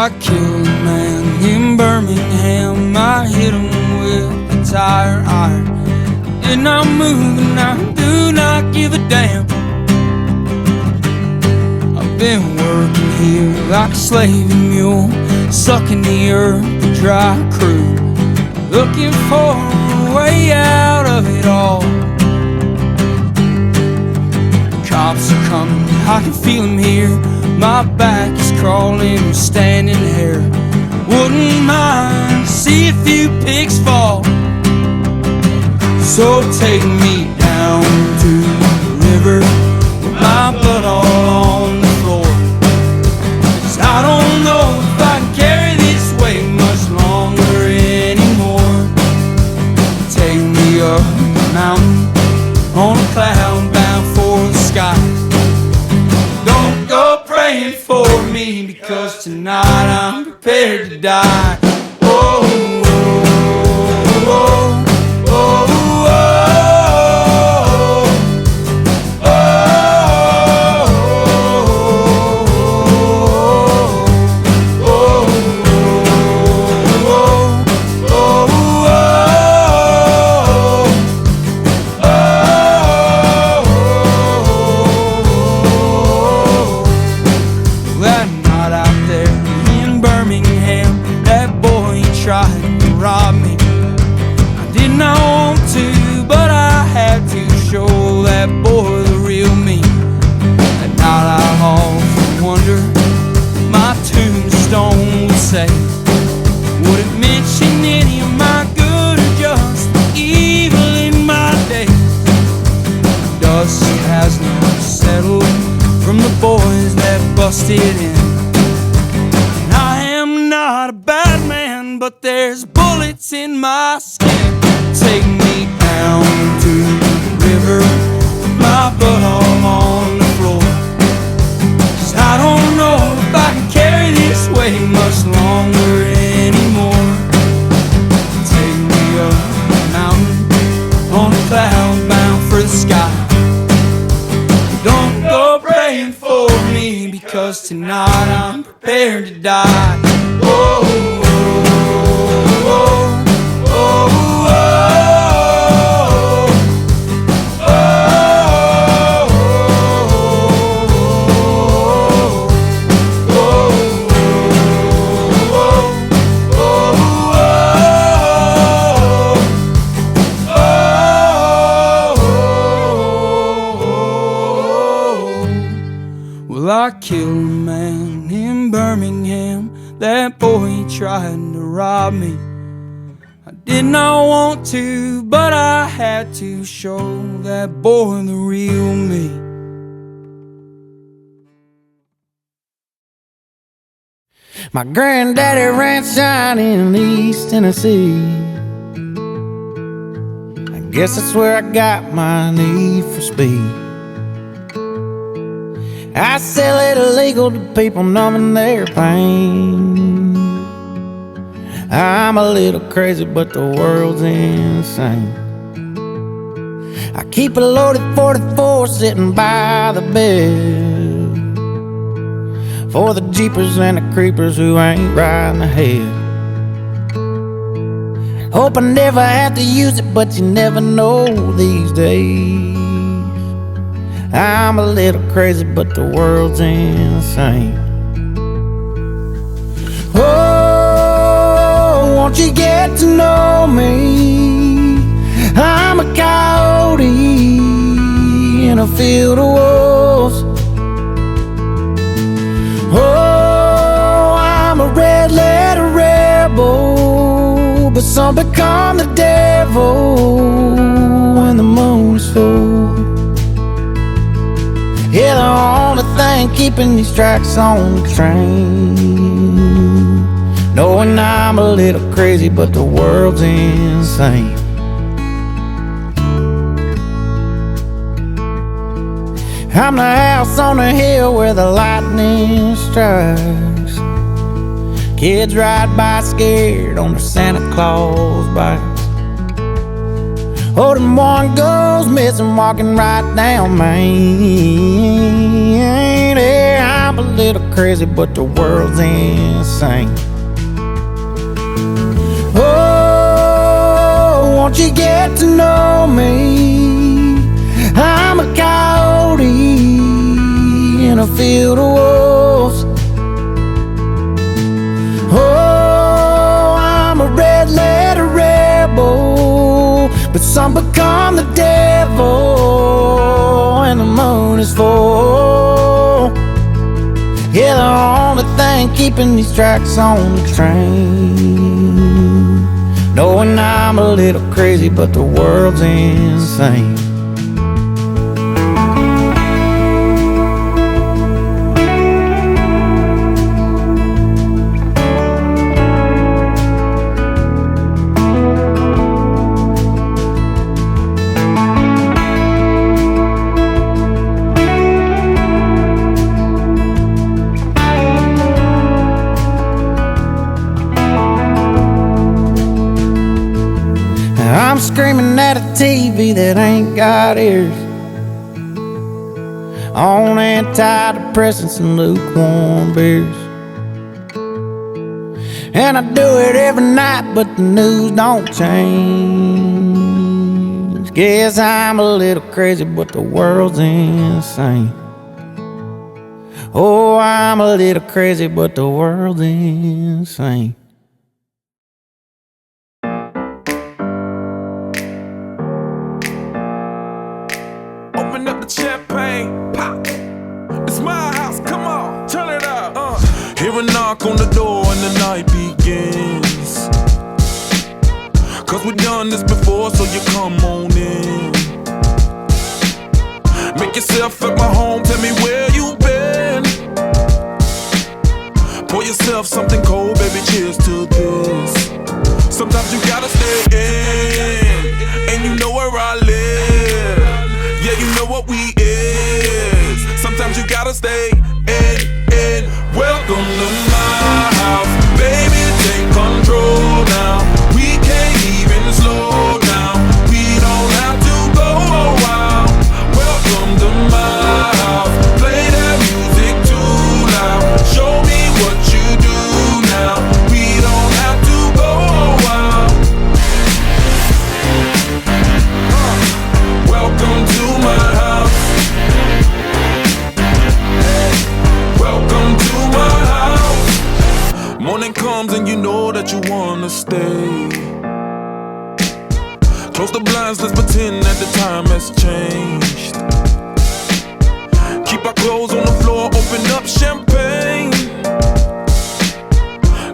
I killed a man in Birmingham. I hit him with a tire iron. Did not move and I do not give a damn. I've been working here like a slaving mule, sucking the earth to dry crude, looking for a way out of it all. The cops are coming, I can feel them here. My back is crawling, I'm standing here. Wouldn't mind to see a few pigs fall. So take me down to the river with my blood all on the floor. 'Cause I don't know if I can carry this weight much longer anymore. Take me up the mountain on a cloud bound for the sky. Don't go praying for me, because tonight I'm prepared to die. Oh, oh, oh, oh, oh. Would it mention any of my good or just evil in my days? Dust has now settled from the boys that busted in. And I am not a bad man, but there's bullets in my skin. Take me down to the river with my blood all on the floor. 'Cause I don't know if I can carry this weight much longer anymore. Take me up the mountain on a cloud bound for the sky. Don't go praying for me, because tonight I'm prepared to die. Oh, oh, oh, oh, oh, oh. I killed a man in Birmingham. That boy tried to rob me. I did not want to, but I had to show that boy the real me. My granddaddy ran shine in East Tennessee. I guess that's where I got my need for speed. I sell it illegal to people numbing their pain. I'm a little crazy, but the world's insane. I keep a loaded 44 sitting by the bed for the jeepers and the creepers who ain't riding ahead. Hope I never have to use it, but you never know these days. I'm a little crazy, but the world's insane. Oh, won't you get to know me? I'm a coyote in a field of wolves. Oh, I'm a red letter rebel, but some become the devil when the moon is full. Yeah, the only thing keeping these tracks on the train, knowing I'm a little crazy, but the world's insane. I'm the house on the hill where the lightning strikes. Kids ride by scared on their Santa Claus bikes. Oh, the morning goes missing, walking right down Main. Yeah, I'm a little crazy, but the world's insane. Oh, won't you get to know me? I'm a coyote in a field of wolves. Oh, I'm a red letter rebel, but some become the devil when the moon is full. Yeah, the only thing keeping these tracks on the train. Knowing I'm a little crazy, but the world's insane. I'm screaming at a TV that ain't got ears, on antidepressants and lukewarm beers. And I do it every night, but the news don't change. Guess I'm a little crazy, but the world's insane. Oh, I'm a little crazy, but the world's insane. Open up the champagne, pop. It's my house, come on, turn it up. Hear a knock on the door and the night begins. Cause we've done this before, so you come on in. Make yourself at my home, tell me where you been. Pour yourself something cold, baby, cheers to this. Sometimes you gotta stay in, and you know where I live. Yeah, you know what we is. Sometimes you gotta stay in. Welcome to my house, baby, take control now. We can't even slow down. We don't have to go a while. Welcome to my house, play that music too loud. Show me what you do now. We don't have to go a while. Welcome to my house. Welcome to my house. Morning comes and you know that you wanna stay. Close the blinds, let's pretend that the time has changed. Keep our clothes on the floor, open up champagne.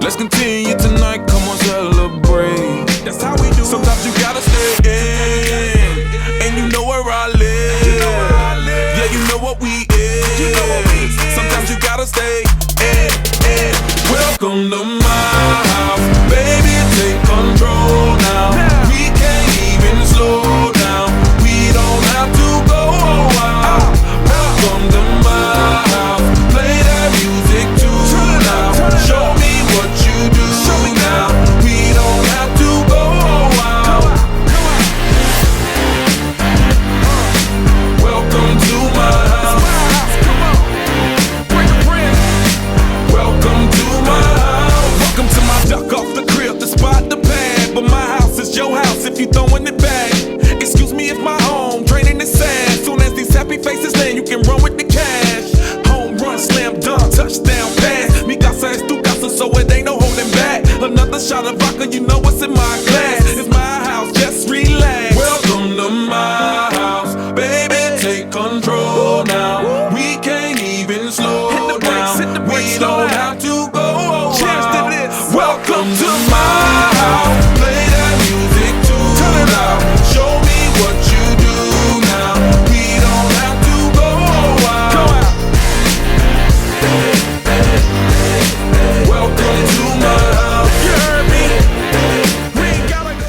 Let's continue tonight, come on, celebrate. That's how we do. Sometimes you gotta stay in, and you know where I live. Yeah, you know what we is. Sometimes you gotta stay in. Welcome to my house, baby, take control now. We can't even slow down. We don't have to go a while. Welcome to my house, play that music too loud. Show me what you do now. We don't have to go a while. Welcome to my house. Welcome to my house. Welcome to my duck off the crib, the spot, the pad. But my house is your house if you throwing it back. Excuse me if my home training is sad. Soon as these happy faces land, you can run with the cash. Home run, slam dunk, touchdown pass. Mi casa es tu casa, so it ain't no holding back. Another shot of vodka, you know what's in my glass. It's my house, just relax. Welcome to my house, baby, take control now. We can't even slow down. We don't have to go a while. Welcome to my house, play that music too loud. Show me what you do now. We don't have to go a while. Welcome to my house. You heard me? We ain't gotta go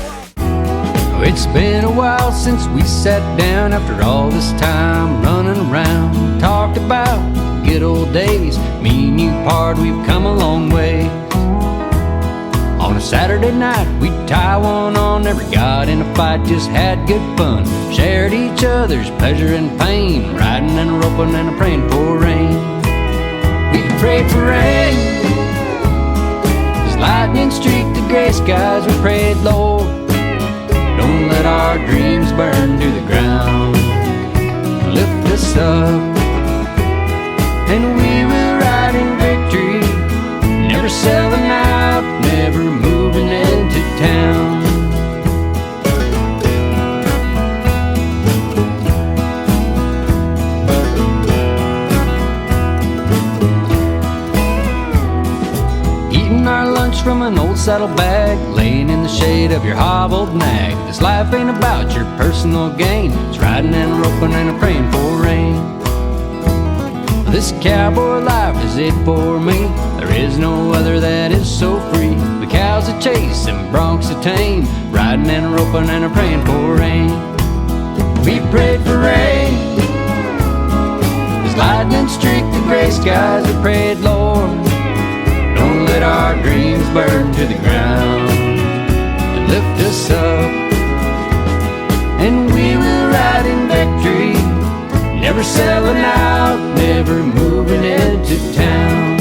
out. It's been a while since we sat down after all this time running around. Talked about good old days, me and you part, we've come a long way. On a Saturday night, we'd tie one on, never got in a fight, just had good fun. Shared each other's pleasure and pain, riding and roping and praying for rain. We prayed for rain as lightning streaked the gray skies. We prayed, Lord, don't let our dreams burn to the ground. Lift us up, and we will ride in victory, never selling out, never moving into town. Eating our lunch from an old saddlebag, laying in the shade of your hobbled nag. This life ain't about your personal gain, it's riding and roping and praying for rain. This cowboy life is it for me, there is no other that is so free. The cows that chase and broncs that tame, riding and roping and praying for rain. We prayed for rain as lightning streaked the gray skies. We prayed, Lord, don't let our dreams burn to the ground, and lift us up, and we will ride in victory, never selling out, never moving into town.